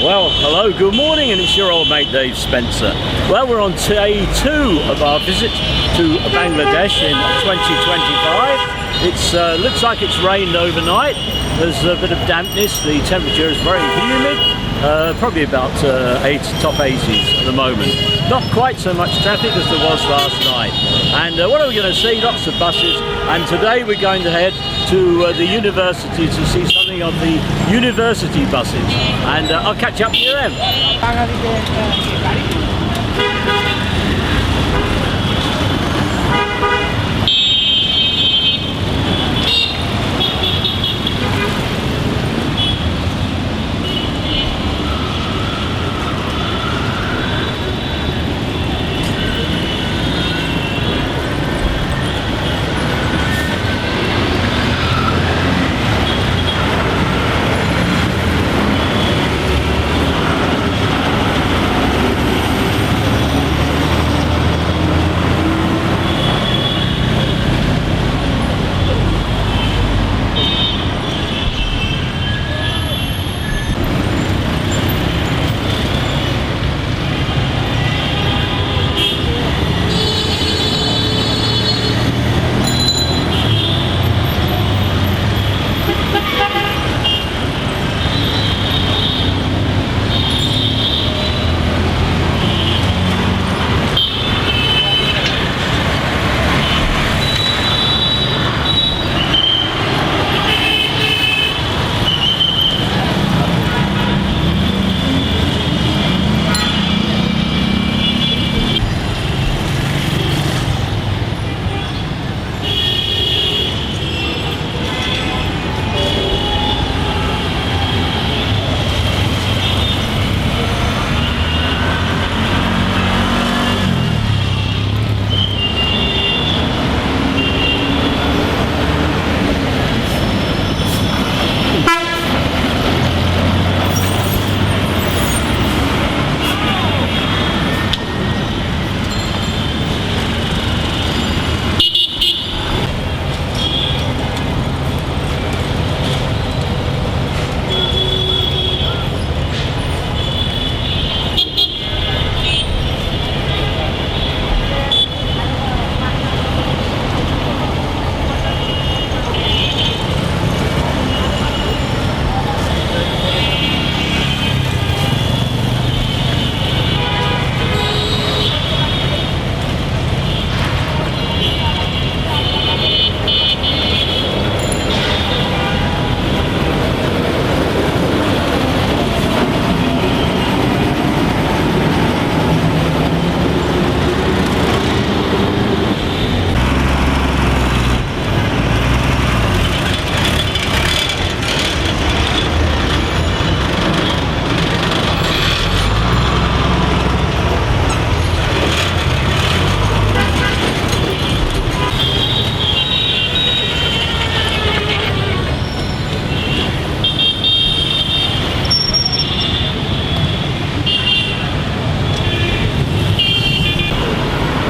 Well, hello, good morning, and it's your old mate Dave Spencer. Well, we're on day 2 of our visit to Bangladesh in 2025. It looks like it's rained overnight. There's a bit of dampness, the temperature is very humid, probably about top 80s at the moment. Not quite so much traffic as there was last night. And what are we going to see? Lots of buses, and today we're going to head to the university to see something of the university buses, and I'll catch up with you then.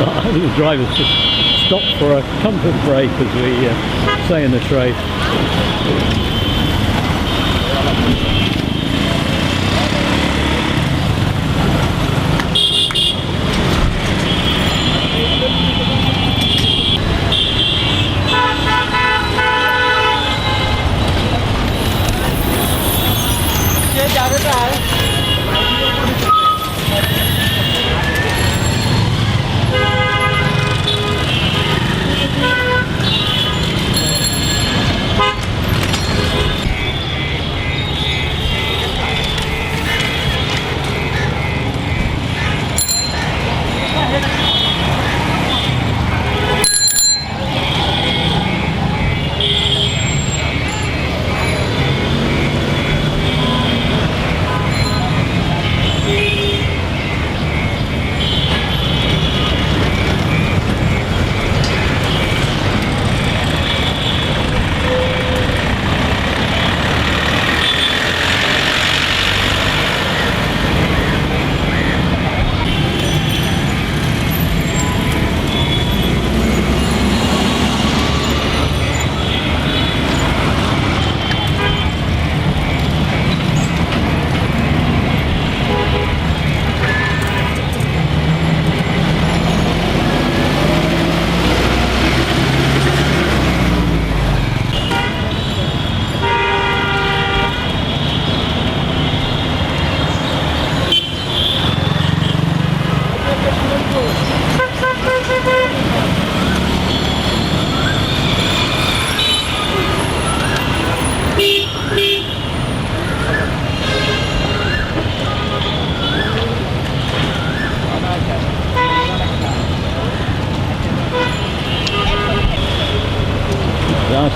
I think the driver's just stopped for a comfort break, as we say in the trade.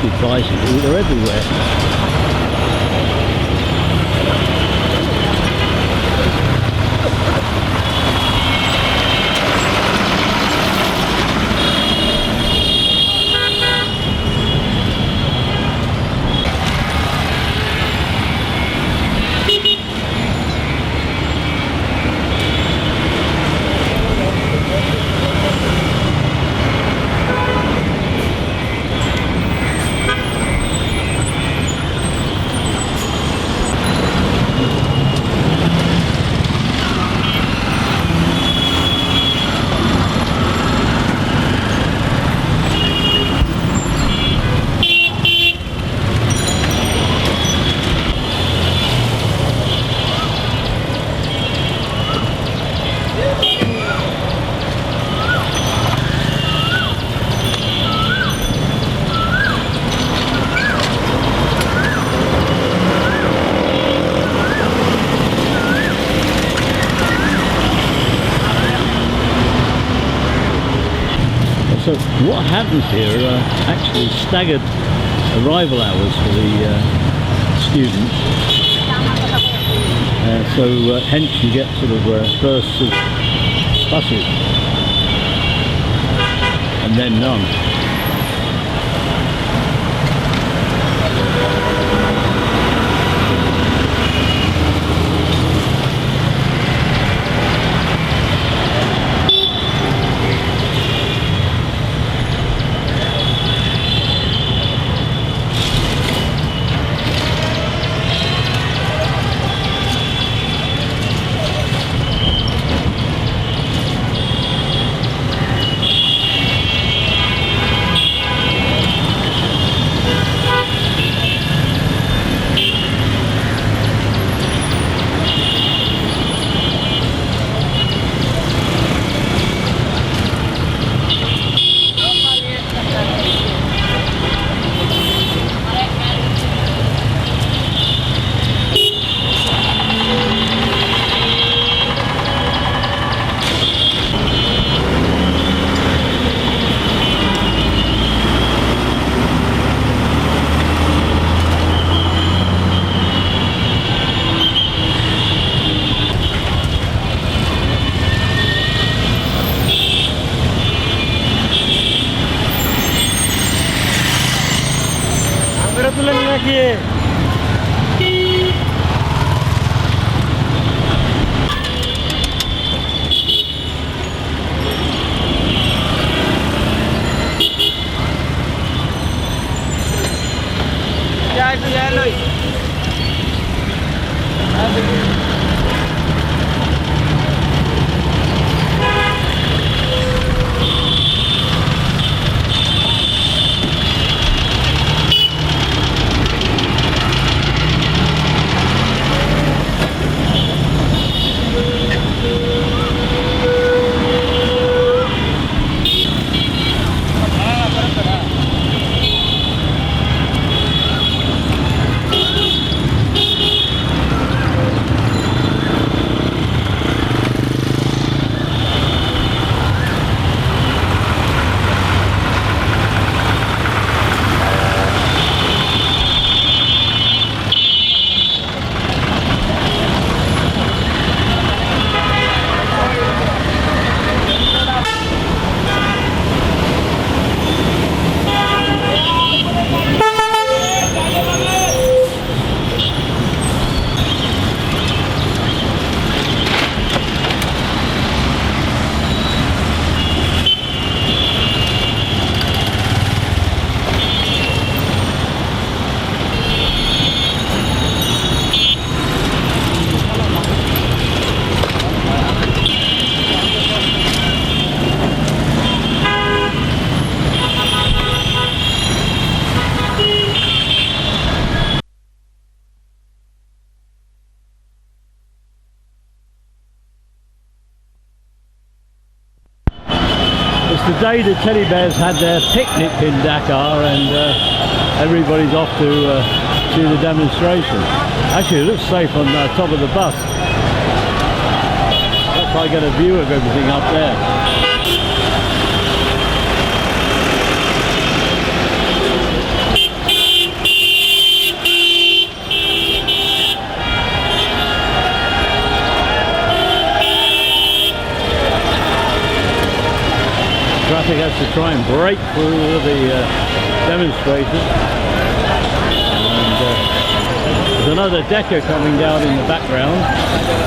electric bicycles, they're everywhere. So what happens here are actually staggered arrival hours for the students. So hence you get sort of bursts of buses and then none. It's the day the teddy bears had their picnic in Dhaka, and everybody's off to see the demonstration. Actually, it looks safe on the top of the bus. That's how I get a view of everything up there. traffic has to try and break through the demonstrators. And there's another decker coming down in the background.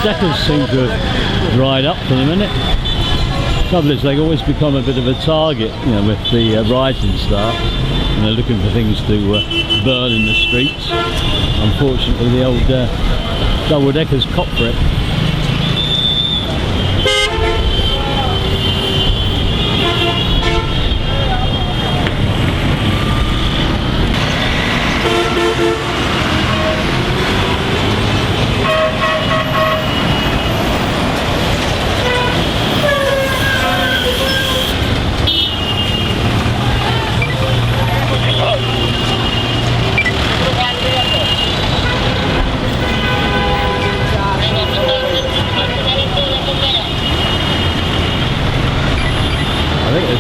deckers seem to have dried up for the minute. Trouble is, they always become a bit of a target, you know, with the rising start, and they're looking for things to burn in the streets. Unfortunately, the old double deckers cop for it.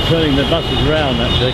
Turning the buses around actually.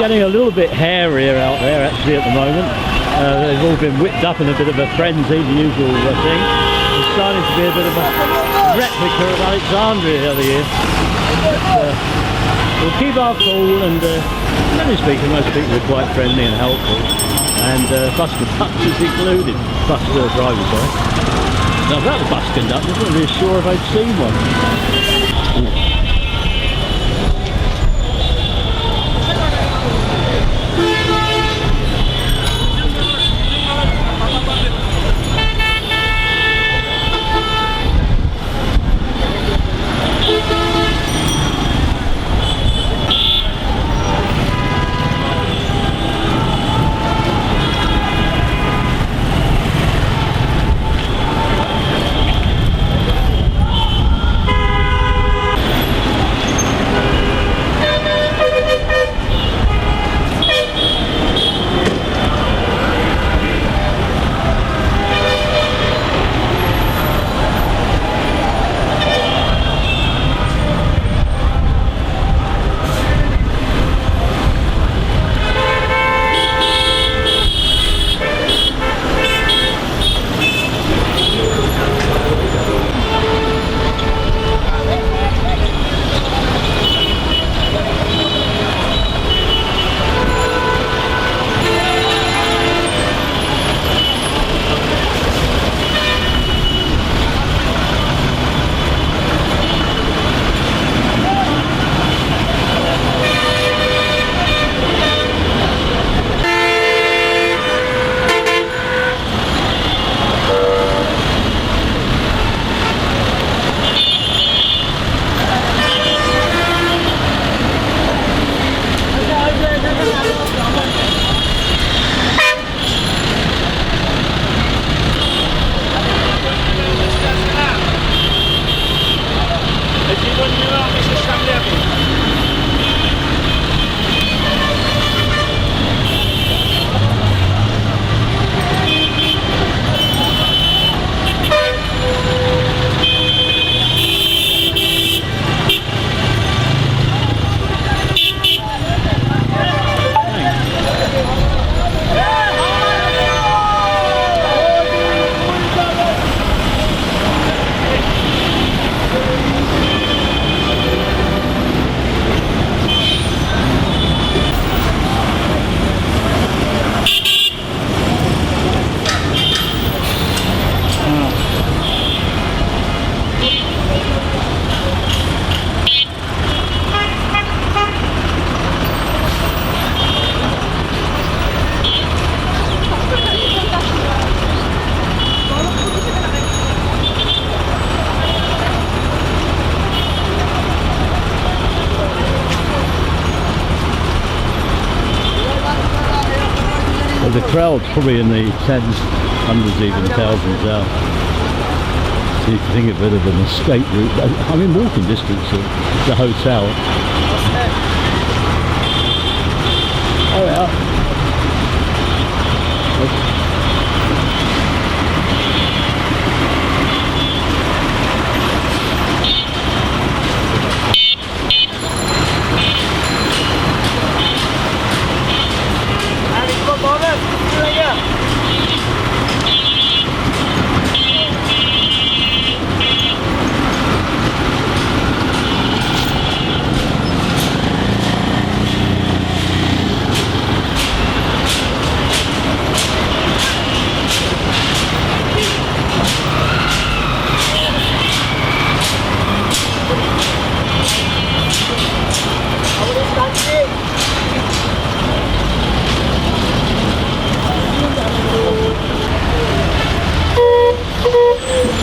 Getting a little bit hairier out there actually at the moment. They've all been whipped up in a bit of a frenzy, the usual thing. It's starting to be a bit of a replica of Alexandria the other year. But, we'll keep our cool, and generally speaking most people are quite friendly and helpful, and bus conductors included. Bus drivers, sorry. Now about the bus conductors, I wasn't really sure if I'd seen one. The crowd's probably in the tens, hundreds, even thousands now. So you can think of it as an escape route. I'm in walking distance of the hotel. Oh yeah.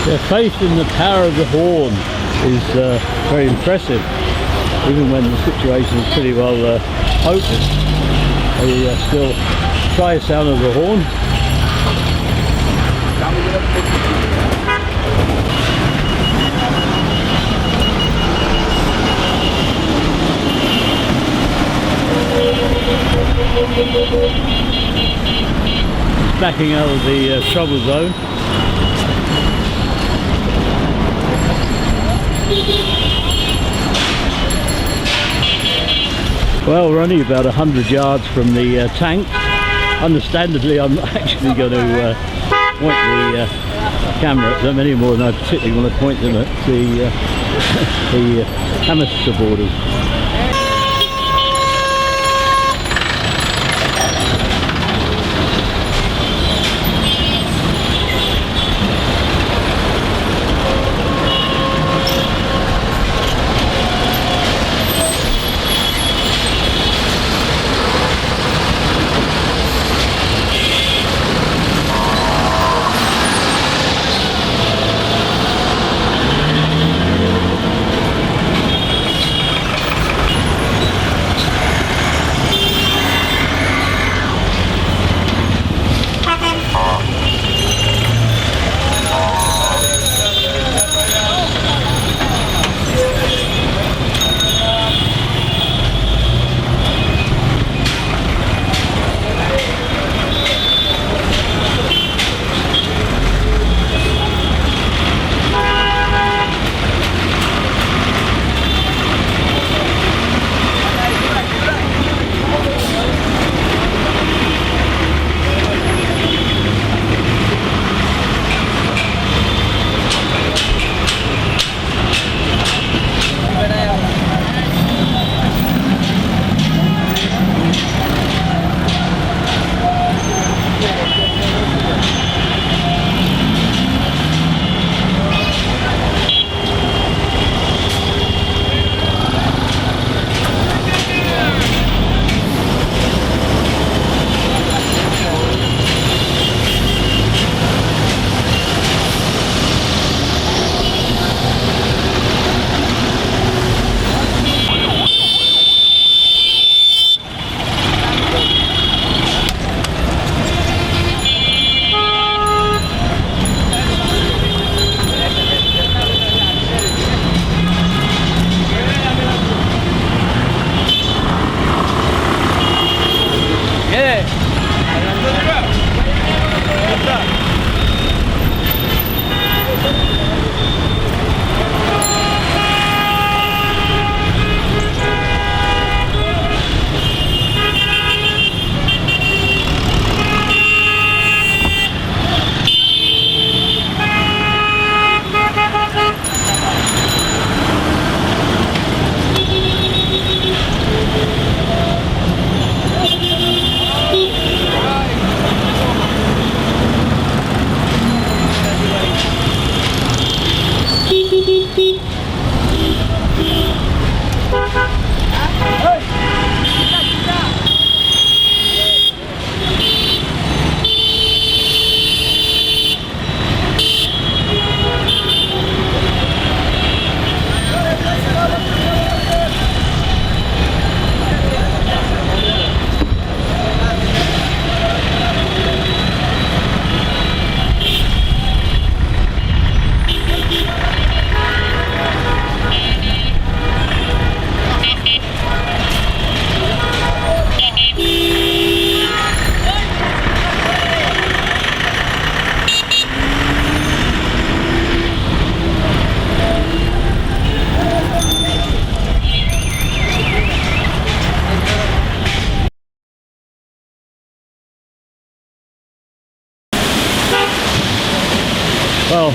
Their faith in the power of the horn is very impressive, even when the situation is pretty well hopeless. They still try the sound of the horn. It's backing out of the trouble zone. Well, we're only about 100 yards from the tank. Understandably, I'm not actually going to point the camera at them any more than I particularly want to point them at the hamster borders.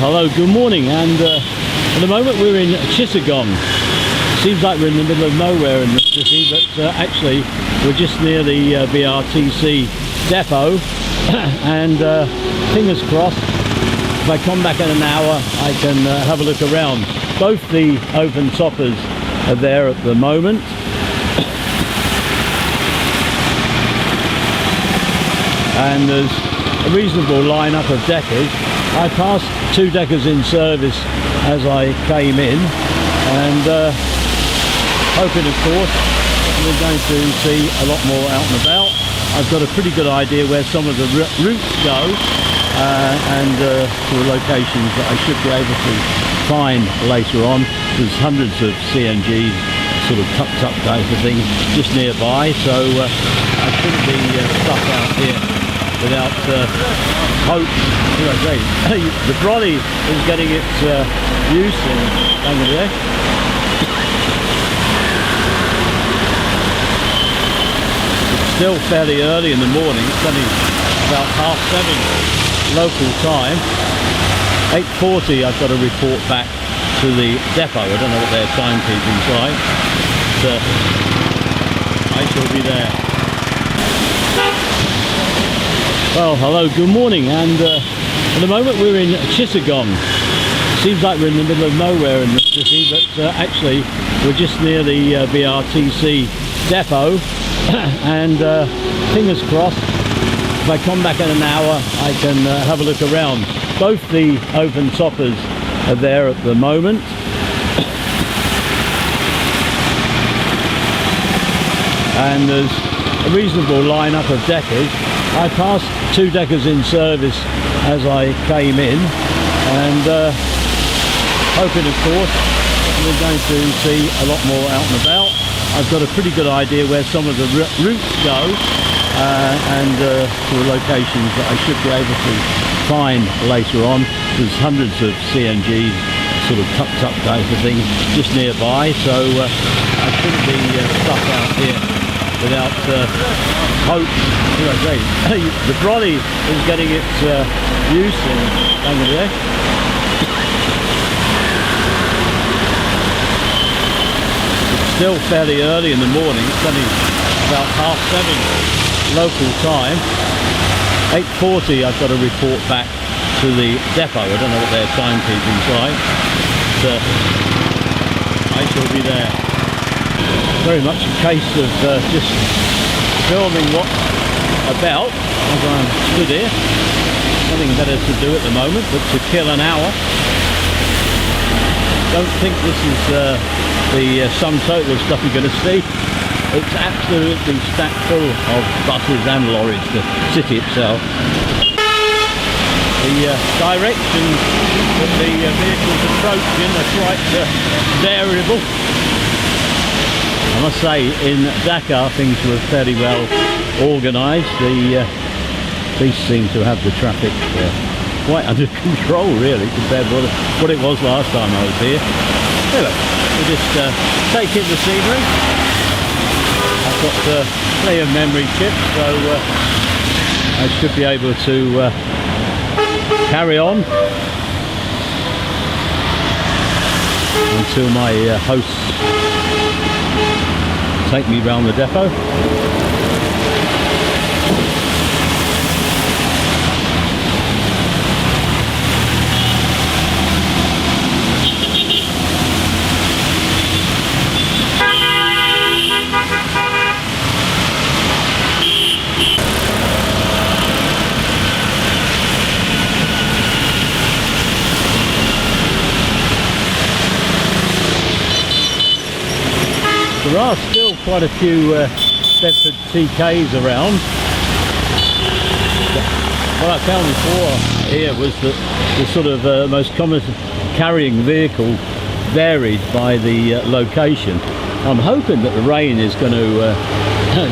Hello, good morning, and at the moment we're in Chittagong. Seems like we're in the middle of nowhere in the city, but actually we're just near the BRTC depot and fingers crossed, if I come back in an hour I can have a look around. Both the open toppers are there at the moment. And there's a reasonable lineup of deckers. I passed 2 deckers in service as I came in, and hoping of course we're going to see a lot more out and about. I've got a pretty good idea where some of the routes go and to the locations that I should be able to find later on. There's hundreds of CNGs, sort of tucked up type of thing, just nearby, so I shouldn't be stuck out here without hope. What do I say? The brolly is getting its use in Bangladesh. It's still fairly early in the morning. It's only about 7:30 local time. 8:40 I've got to report back to the depot. I don't know what their timekeeping's like, but I shall be there. Well, hello, good morning, and at the moment we're in Chittagong. Seems like we're in the middle of nowhere in the city, but actually we're just near the BRTC depot and fingers crossed, if I come back in an hour I can have a look around. Both the open toppers are there at the moment. And there's a reasonable lineup of deckers. I passed 2 deckers in service as I came in, and hoping of course we're going to see a lot more out and about. I've got a pretty good idea where some of the routes go and to the locations that I should be able to find later on. There's hundreds of CNGs, sort of tucked up type of thing, just nearby, so I shouldn't be stuck out here without hope. What do I say? The brolly is getting its use in Bangladesh. It's still fairly early in the morning. It's only about 7:30 local time. 8:40 I've got to report back to the depot. I don't know what their timekeeping's like, but I shall be there. Very much a case of just filming what's about as I'm stood here. Nothing better to do at the moment but to kill an hour. Don't think this is the sum total of stuff you're going to see. It's absolutely stacked full of buses and lorries, the city itself. The direction that the vehicles approach in are quite variable. I must say, in Dhaka things were fairly well organised. The police seem to have the traffic quite under control, really, compared to what it was last time I was here. Anyway, we'll just take in the scenery. I've got plenty of memory chips, so I should be able to carry on until my hosts take me round the depot. There are still quite a few Bedford TKs around. What I found before here was that the sort of most common carrying vehicle varied by the location. I'm hoping that the rain is going to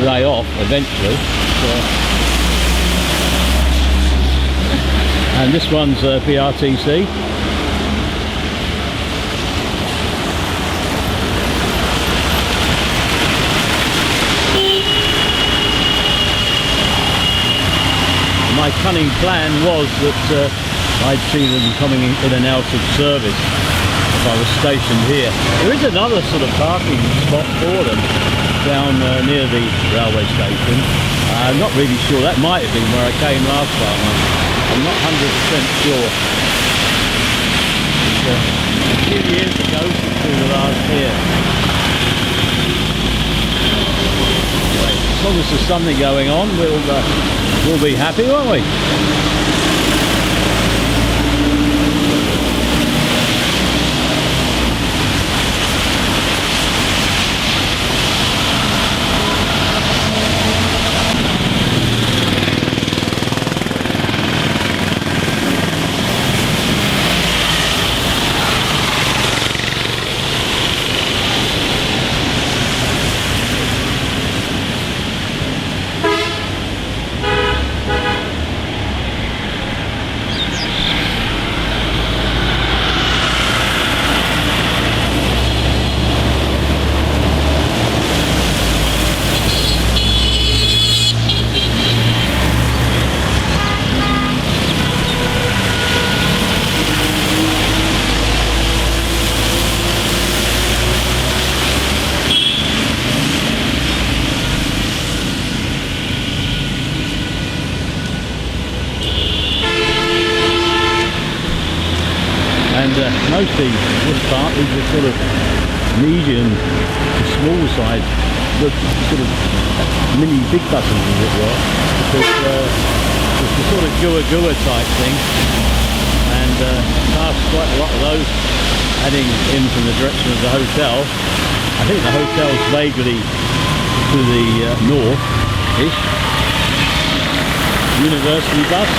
lay off eventually. And this one's BRTC. My cunning plan was that I'd see them coming in and out of service if I was stationed here. There is another sort of parking spot for them down near the railway station. I'm not really sure. That might have been where I came last time. I'm not 100% sure. A few years ago since we were last here. As long as there's something going on, we'll be happy, won't we? Mostly this part is a sort of medium to small size, but sort of mini big buses as it were, because it's the sort of gua type thing, and past quite a lot of those heading in from the direction of the hotel. I think the hotel's vaguely to the north-ish. University bus.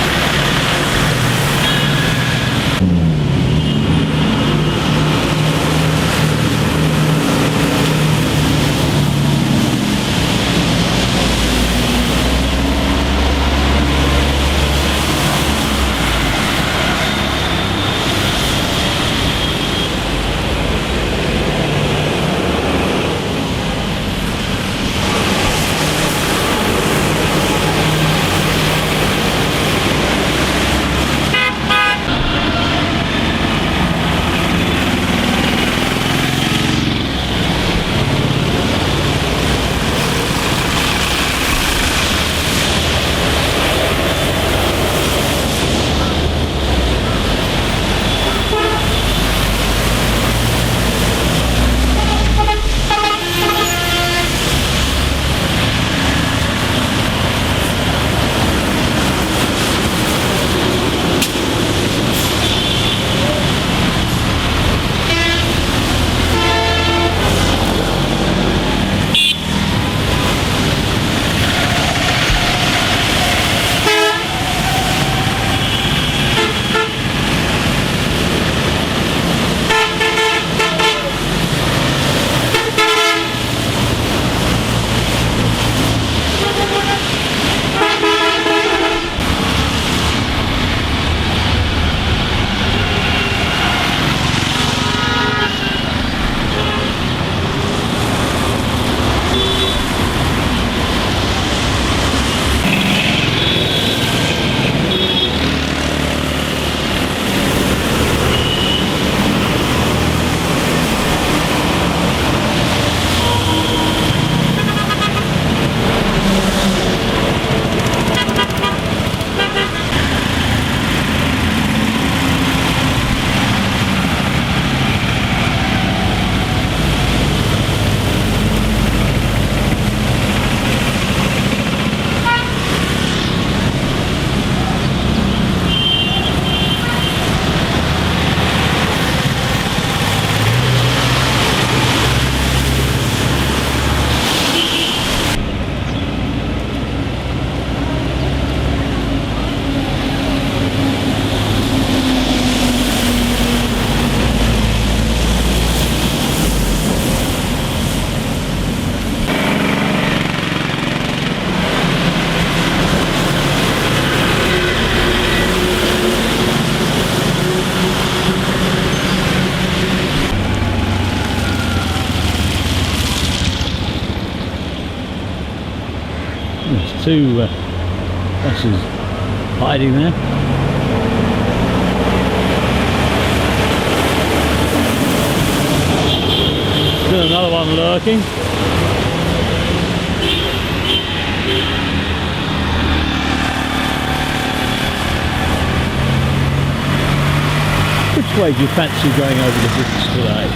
There's two buses hiding there. Still another one lurking. Which way do you fancy going over the bridge today?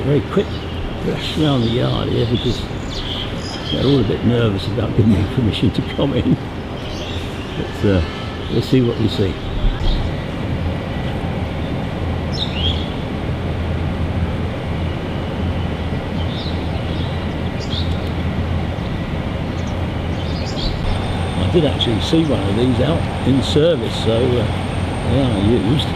Very quick rush around the yard here because they're all a bit nervous about giving me permission to come in. But we'll see what we see. I did actually see one of these out in service, so they are used.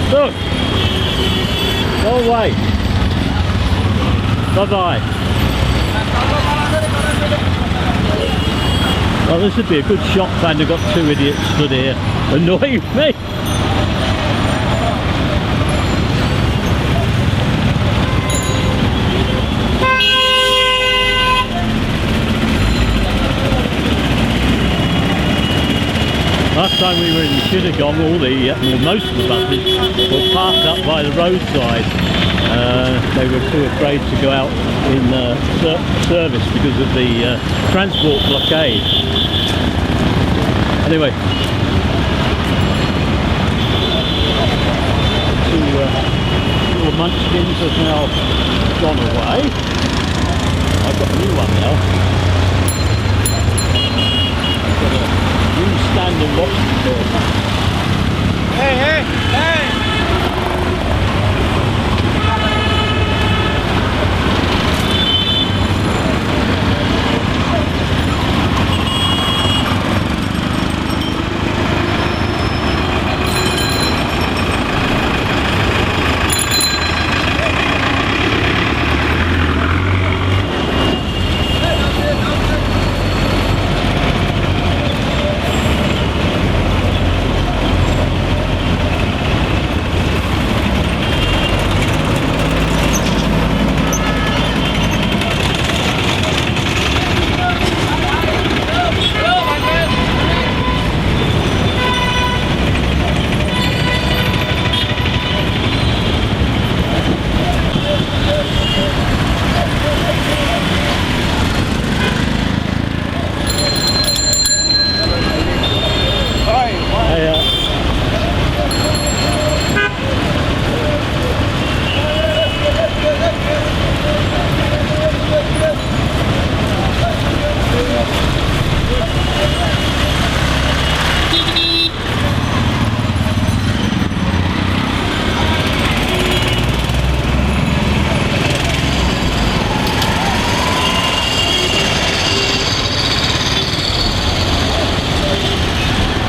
Look! Go away! Bye-bye! Well, this would be a good shot band. I've got two idiots stood here annoying me! Last time we were in Chittagong, most of the buses were parked up by the roadside. They were too afraid to go out in service because of the transport blockade. Anyway, two little munchkins have now gone away. I've got a new one now. You stand and watch the door. Hey, hey, hey!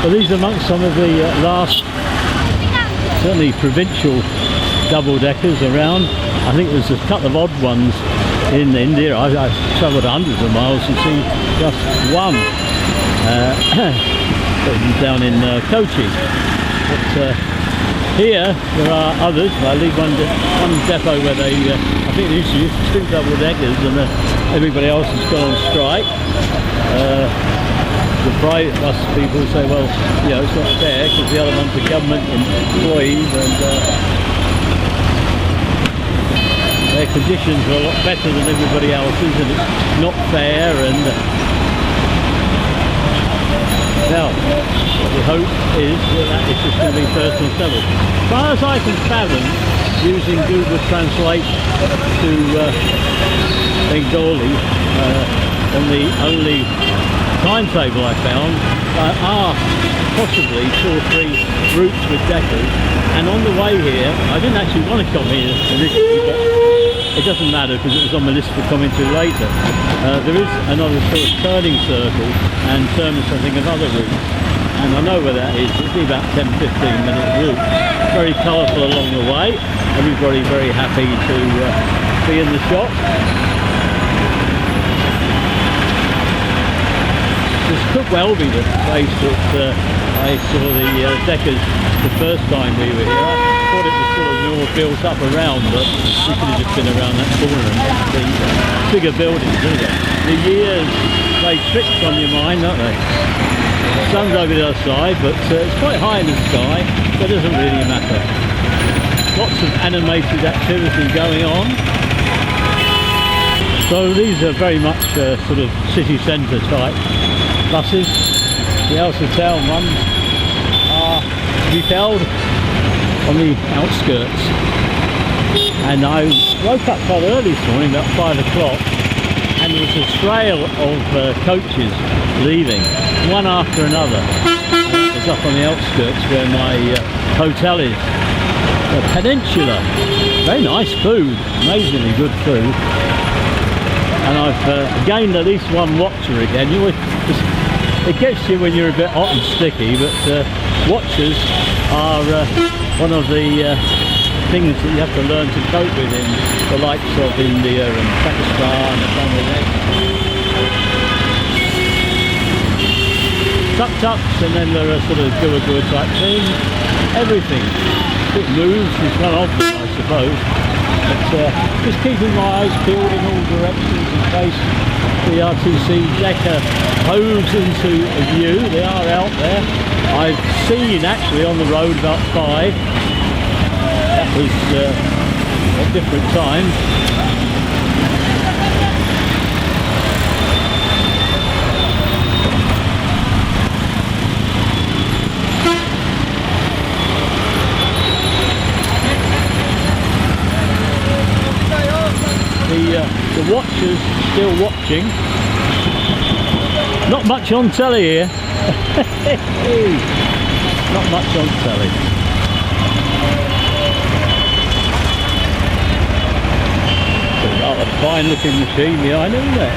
Well, these are amongst some of the last, certainly provincial double-deckers around. I think there's a couple of odd ones in India. I've travelled hundreds of miles to see just one down in Kochi. But here there are others. I leave one depot where they, I think they used to use 2 double-deckers, and everybody else has gone on strike. The private bus people say, well, you know, it's not fair because the other ones are government employees, and their conditions are a lot better than everybody else's, and it's not fair. And now what we hope is that it's just going to be personal travel. As far as I can fathom, using Google Translate to Bengali, on the only timetable I found are possibly 2 or 3 routes with deckers, and on the way here, I didn't actually want to come here initially, but it doesn't matter because it was on the list for coming to later. There is another sort of turning circle and terminus, I think, of other routes, and I know where that is. It'll be about 10-15 minute route. Very colourful along the way. Everybody very happy to be in the shop. This could well be the place that I saw the deckers the first time we were here. I thought it was sort of more built up around, but we could have just been around that corner and the bigger buildings, isn't it? The years play tricks on your mind, don't they? The sun's over the other side, but it's quite high in the sky, so it doesn't really matter. Lots of animated activity going on. So these are very much sort of city centre type buses. The outer town ones are to be found on the outskirts. And I woke up quite early this morning, about 5 o'clock, and there was a trail of coaches leaving, one after another. It's up on the outskirts where my hotel is. A peninsula. Very nice food, amazingly good food. And I've gained at least one watcher again. It gets you when you're a bit hot and sticky, but watchers are one of the things that you have to learn to cope with in the likes of India and Pakistan and Bangladesh. Tuk-tuks, and then there are sort of gua-gua type things. Everything. It moves, is one of them, I suppose. But just keeping my eyes peeled in all directions in case the RTC Dhaka hoves into view. They are out there. I've seen actually on the road about 5. That was at different times. The watchers still watching. Not much on telly here. Not much on telly. It's a rather fine looking machine behind him there.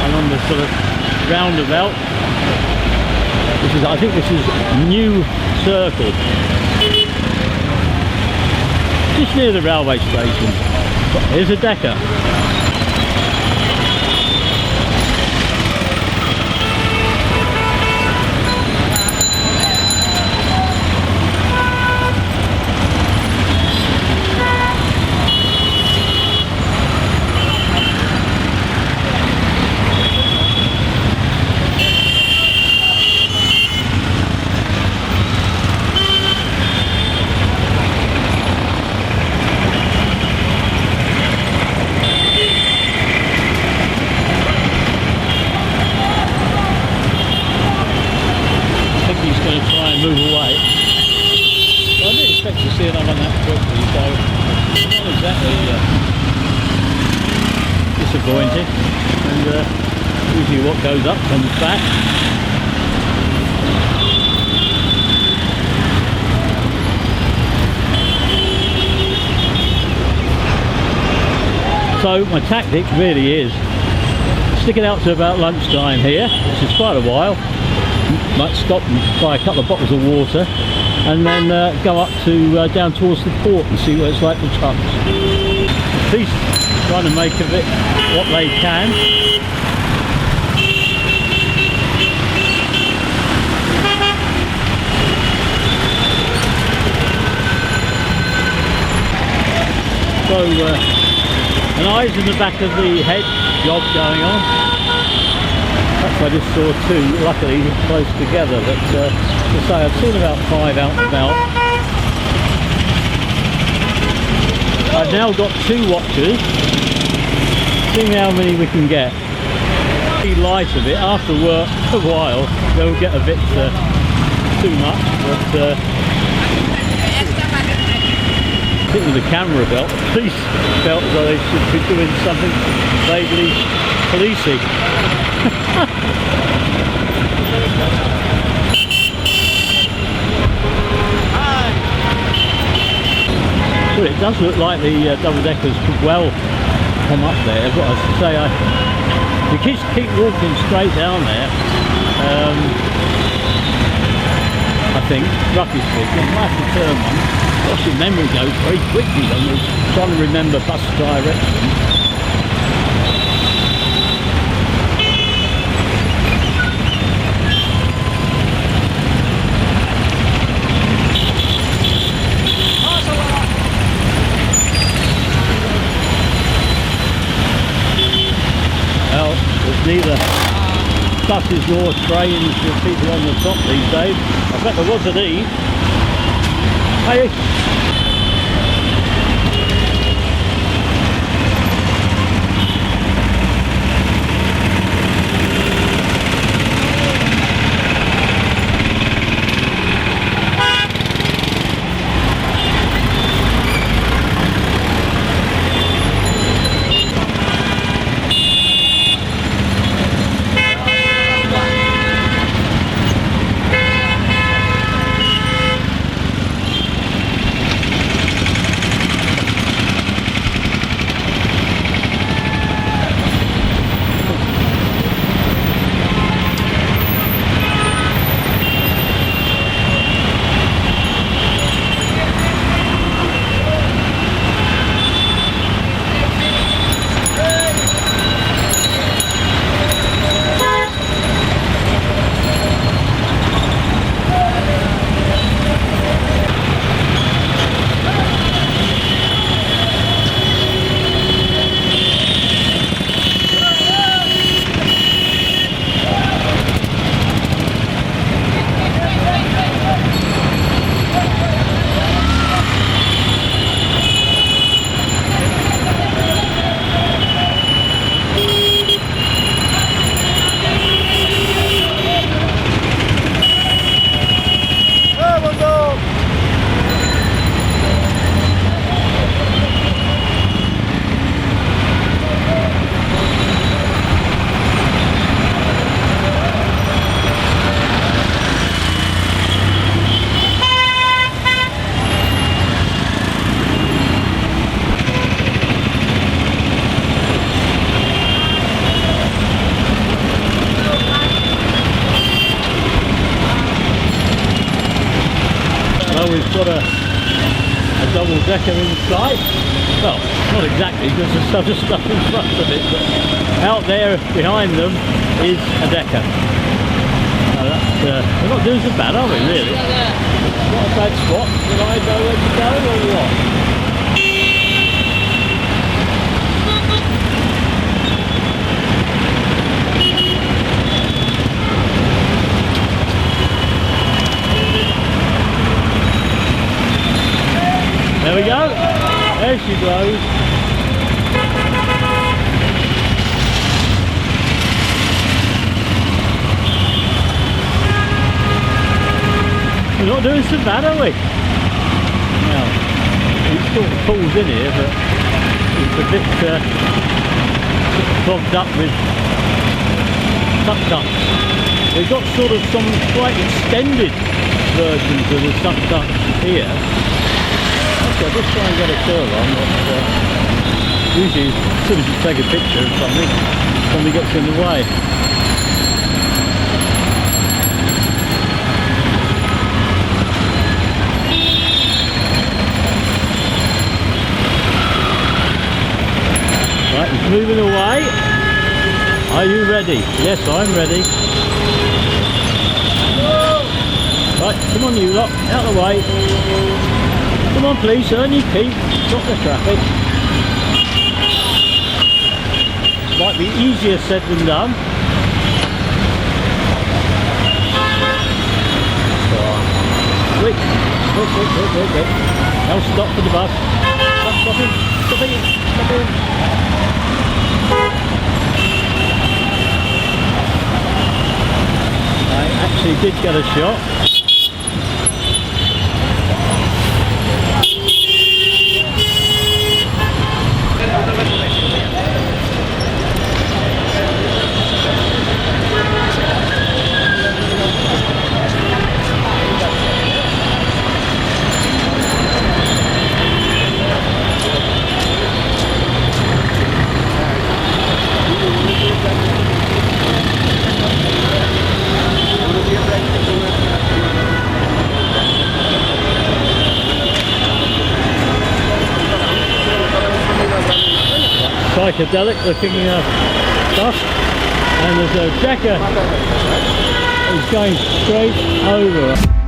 And on the sort of roundabout, I think this is New Circle, just near the railway station. Here's a decker. Move away. Well, I didn't expect to see another one that quickly, so it's not exactly disappointing. And usually what goes up comes back. So my tactic really is stick it out to about lunchtime here, which is quite a while. Might stop and buy a couple of bottles of water, and then go up to down towards the port and see what it's like for trucks. The police trying to make of it what they can. So an eyes in the back of the head job going on. That's I just saw two, luckily close together, but as I say, I've seen about 5 out and about. I've now got 2 watchers, seeing how many we can get. The light of it, after work a while, they'll get a bit too much, but I think with the camera belt, the police felt as though they should be doing something vaguely policey. Well, it does look like the double-deckers could well come up there, but as I say, the kids keep walking straight down there. I think, roughly speaking, I have to turn one. Gosh, your memory goes very quickly when you're trying to remember bus directions. Well, there's neither buses nor trains with people on the top these days. I bet there was at Eve. Hey. We've got a double decker in sight. Well, not exactly, because there's other stuff in front of it, but out there behind them is a decker. We're not doing so bad, are we, really? Not a bad spot. Did I know where to go or what? There we go. There she blows. We're not doing so bad, are we? Now, it sort of pulls in here, but it's a bit clogged up with tuk-tuks. We've got sort of some quite extended versions of the tuk-tuks here. I'll just try and get a curve on, but Usually, as soon as you take a picture of something, somebody gets in the way. Right, he's moving away. Are you ready? Yes, I'm ready. Right, come on you lot, out of the way. Come on please, earn your keep, stop the traffic. Might be easier said than done. Quick, quick. Now stop for the bus. Stop in. I actually did get a shot. Psychedelic looking stuff, and there's a Dhaka who's going straight over.